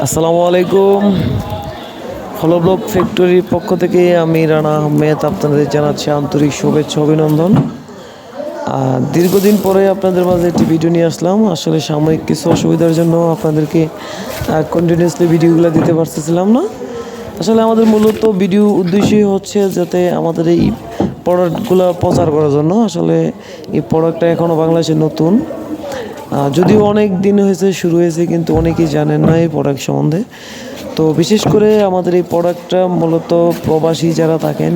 আসসালামু আলাইকুম। হলো ব্লক ফ্যাক্টরির পক্ষ থেকে আমি রানা আহমেদ আপনাদের জানাচ্ছি আন্তরিক শুভেচ্ছা অভিনন্দন। দীর্ঘদিন পরে আপনাদের মাঝে একটি ভিডিও নিয়ে আসলাম। আসলে সাময়িক কিছু অসুবিধার জন্য আপনাদেরকে কন্টিনিউয়াসলি ভিডিওগুলো দিতে পারতেছিলাম না। আসলে আমাদের মূলত ভিডিও উদ্দেশ্যই হচ্ছে যাতে আমাদের এই প্রোডাক্টগুলো প্রচার করার জন্য। আসলে এই প্রোডাক্টটা এখনও বাংলাদেশে নতুন, যদিও অনেক দিন হয়েছে শুরু হয়েছে, কিন্তু অনেকেই জানেন না এই প্রোডাক্ট সম্বন্ধে। তো বিশেষ করে আমাদের এই প্রোডাক্টটা মূলত প্রবাসী যারা থাকেন,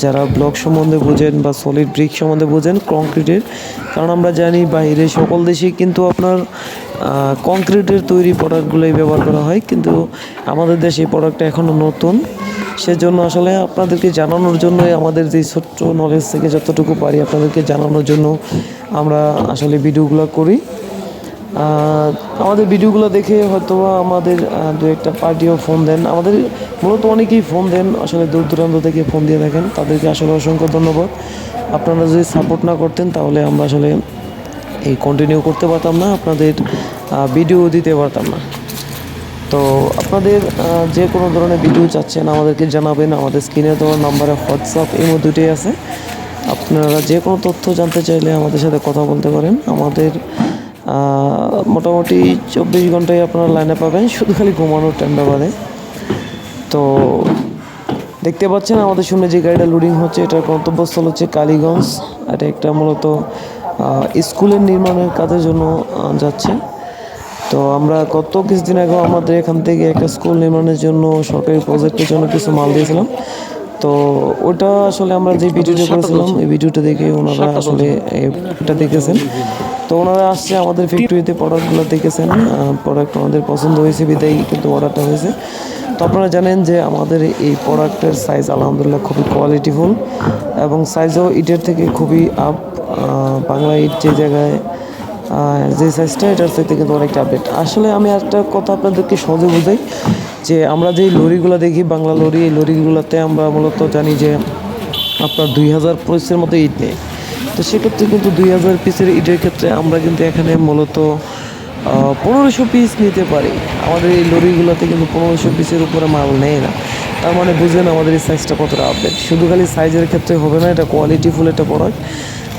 যারা ব্লক সম্বন্ধে বোঝেন বা সলিড ব্রিক সম্বন্ধে বোঝেন কংক্রিটের, কারণ আমরা জানি বাইরে সকল দেশেই কিন্তু আপনার কংক্রিটের তৈরি প্রোডাক্টগুলোই ব্যবহার করা হয়, কিন্তু আমাদের দেশে এই প্রোডাক্টটা এখনও নতুন। সেজন্য আসলে আপনাদেরকে জানানোর জন্যই, আমাদের যে ছোট্ট নলেজ থেকে যতটুকু পারি আপনাদেরকে জানানোর জন্য আমরা আসলে ভিডিওগুলো করি। আমাদের ভিডিওগুলো দেখে হয়তো আমাদের দু একটা পার্টিও ফোন দেন, আমাদের মূলত অনেকেই ফোন দেন, আসলে দূর দূরান্ত থেকে ফোন দিয়ে থাকেন, তাদেরকে আসলে অসংখ্য ধন্যবাদ। আপনারা যদি সাপোর্ট না করতেন তাহলে আমরা আসলে এই কন্টিনিউ করতে পারতাম না, আপনাদের ভিডিও দিতে পারতাম না। তো আপনাদের যে কোনো ধরনের ভিডিও চাচ্ছেন আমাদেরকে জানাবেন। আমাদের স্ক্রিনে দেওয়া নাম্বারে হোয়াটসঅ্যাপ এই দুটোই আছে। আপনারা যে কোনো তথ্য জানতে চাইলে আমাদের সাথে কথা বলতে পারেন। আমাদের মোটামুটি 24 ঘন্টায় আপনারা লাইনে পাবেন, শুধু খালি ঘুমানোর টাইমটা বাদে। তো দেখতে পাচ্ছেন আমাদের সামনে যে গাড়িটা লোডিং হচ্ছে, এটার গন্তব্যস্থল হচ্ছে কালীগঞ্জ। এটা একটা মূলত স্কুলের নির্মাণের কাজের জন্য যাচ্ছে। তো আমরা গত কিছুদিন আগে আমাদের এখান থেকে একটা স্কুল নির্মাণের জন্য সরকারি প্রজেক্টের জন্য কিছু মাল দিয়েছিলাম। তো ওটা আসলে আমরা যে ভিডিওটা করেছিলাম, এই ভিডিওটা দেখে ওনারা আসলে এটা দেখেছেন। তো ওনারা আসছে আমাদের ফ্যাক্টরিতে, প্রোডাক্টগুলো দেখেছেন, প্রোডাক্ট আমাদের পছন্দ হয়েছে বিদায় কিন্তু অর্ডারটা হয়েছে। তো আপনারা জানেন যে আমাদের এই প্রোডাক্টের সাইজ আলহামদুলিল্লাহ খুবই কোয়ালিটিফুল, এবং সাইজও ইটের থেকে খুবই আপ। বাংলা ইট যে জায়গায় যে সাইজটা, এটার সাথে কিন্তু অনেকটা আপডেট। আসলে আমি একটা কথা আপনাদেরকে সহজে বোঝাই, যে আমরা যেই লরিগুলো দেখি, বাংলা লরি, এই লরিগুলোতে আমরা মূলত জানি যে আপনার 2000 পিসের মতো ইট নেই। তো সেক্ষেত্রে কিন্তু 2000 পিসের ইটের ক্ষেত্রে আমরা কিন্তু এখানে মূলত 1500 পিস নিতে পারি। আমাদের এই লরিগুলোতে কিন্তু 1500 পিসের উপরে মাল নেয় না। তার মানে বুঝলেন আমাদের এই সাইজটা কতটা আপডেট। শুধু খালি সাইজের ক্ষেত্রে হবে না, এটা কোয়ালিটিফুল একটা প্রোডাক্ট।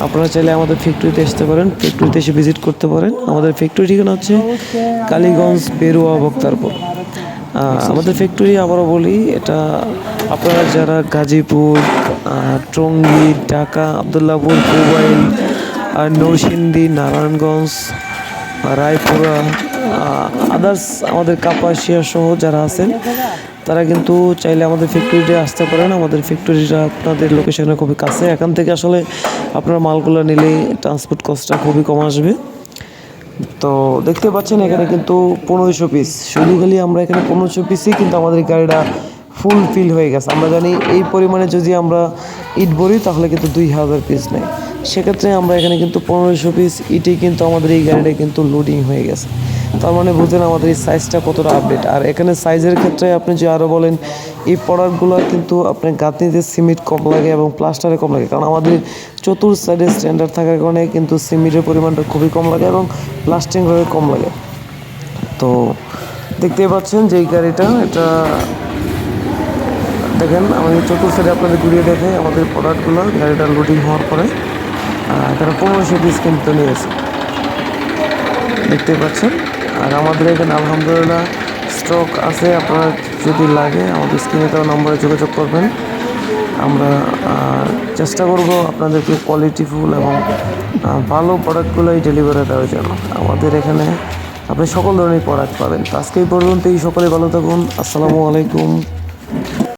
আপনারা চাইলে আমাদের ফ্যাক্টরিতে আসতে পারেন, ফ্যাক্টরিতে এসে ভিজিট করতে পারেন। আমাদের ফ্যাক্টরি ঠিকানা হচ্ছে কালীগঞ্জ বেরুয়া বক্তারপুর। আমাদের ফ্যাক্টরি আবারও বলি, এটা আপনারা যারা গাজীপুর, টঙ্গী, ঢাকা, আবদুল্লাপুর, মোবাইল, নরসিংদী, নারায়ণগঞ্জ, রায়পুরা, আদার্স আমাদের কাপাসিয়া সহ যারা আছেন, তারা কিন্তু চাইলে আমাদের ফ্যাক্টরিতে আসতে পারেন। আমাদের ফ্যাক্টরিটা আপনাদের লোকেশনে খুবই কাছে। এখান থেকে আসলে আপনার মালগুলো নিলে ট্রান্সপোর্ট কস্টটা খুবই কম আসবে। তো দেখতে পাচ্ছেন এখানে কিন্তু 1500 পিস, শুধু খালি আমরা এখানে 1500 পিসই কিন্তু আমাদের গাড়িটা ফুল ফিল হয়ে গেছে। আমরা জানি এই পরিমাণে যদি আমরা ইট ভরি তাহলে কিন্তু 2000 পিস নেয়। সেক্ষেত্রে আমরা এখানে কিন্তু 1500 পিস ইটই কিন্তু আমাদের এই গাড়িটা কিন্তু লোডিং হয়ে গেছে। তার মানে বুঝলেন আমাদের এই সাইজটা কতটা আপডেট। আর এখানে সাইজের ক্ষেত্রে আপনি যে আরও বলেন, এই প্রোডাক্টগুলো কিন্তু আপনার গাঁথনিতে সিমেন্ট কম লাগে এবং প্লাস্টারে কম লাগে, কারণ আমাদের চতুর সাইডে স্ট্যান্ডার্ড থাকার কারণে কিন্তু সিমেন্টের পরিমাণটা খুবই কম লাগে এবং প্লাস্টিংভাবে কম লাগে। তো দেখতেই পাচ্ছেন যে এই গাড়িটা, এটা দেখেন আমি চতুর সাইডে আপনাদের ঘুরিয়ে দেখে আমাদের প্রোডাক্টগুলো গাড়িটা লোডিং হওয়ার পরে তারা 1500 পিস কিন্তু নিয়েছে, দেখতেই পাচ্ছেন। আর আমাদের এখানে আলহামদুলিল্লাহ স্টক আছে, আপনারা যদি লাগে আমাদের স্ক্রিনে দেওয়া নম্বরে যোগাযোগ করবেন। আমরা চেষ্টা করব আপনাদেরকে কোয়ালিটিফুল এবং ভালো প্রোডাক্টগুলোই ডেলিভারি দেওয়ার জন্য। আমাদের এখানে আপনি সকল ধরনের প্রোডাক্ট পাবেন। আজকে এই পর্যন্তই, সকলে ভালো থাকুন। আসসালামু আলাইকুম।